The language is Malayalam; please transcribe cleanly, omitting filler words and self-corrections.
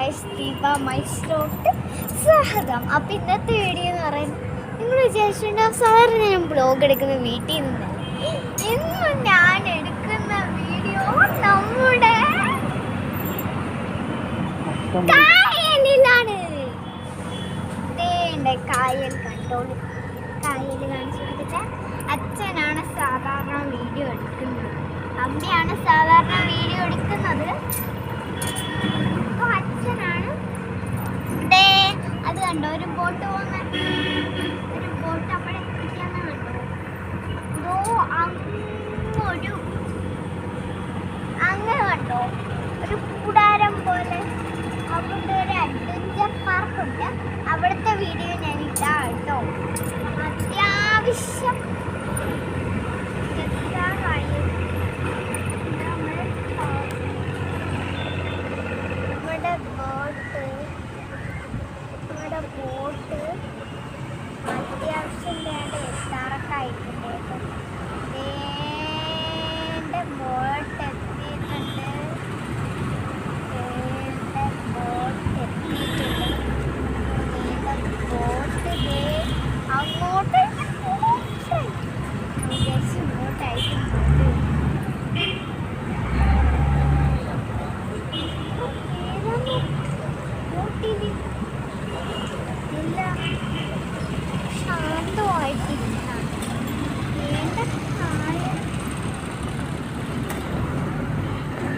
ഗൈസ്, ദീപ മൈസ്റ്റോട്ട് സ്വാഗതം. അപ്പം ഇന്നത്തെ വീഡിയോ എന്ന് പറയുന്നത് നിങ്ങൾ വിചാരിച്ചിട്ടുണ്ടാവും സാധാരണ ഞാൻ ബ്ലോഗ് എടുക്കുന്ന വീട്ടിൽ നിന്ന്. ഇന്ന് ഞാൻ എടുക്കുന്ന വീഡിയോ നമ്മുടെ കായലിലാണ്. കായൽ കണ്ടോളൂ. കായൽ കാണിച്ചു കൊടുത്തിട്ട് അച്ഛനാണ് സാധാരണ വീഡിയോ എടുക്കുന്നത്, അമ്മയാണ് സാധാരണ വീഡിയോ എടുക്കുന്നത്. അച്ഛനാണ് അത് കണ്ടോ, ഒരു ബോട്ട് പോകുന്ന ഒരു ബോട്ട് അവിടെ എത്തിക്കാന്ന് കണ്ടോ. അങ്ങനെ കണ്ടോ ഒരു കൂടാരം പോലെ. അവിടെ ഒരു അഡ്വഞ്ചർ പാർക്ക് ഉണ്ട്. അവിടുത്തെ വീഡിയോ ഞാൻ ഇട്ടാ കേട്ടോ. അത്യാവശ്യം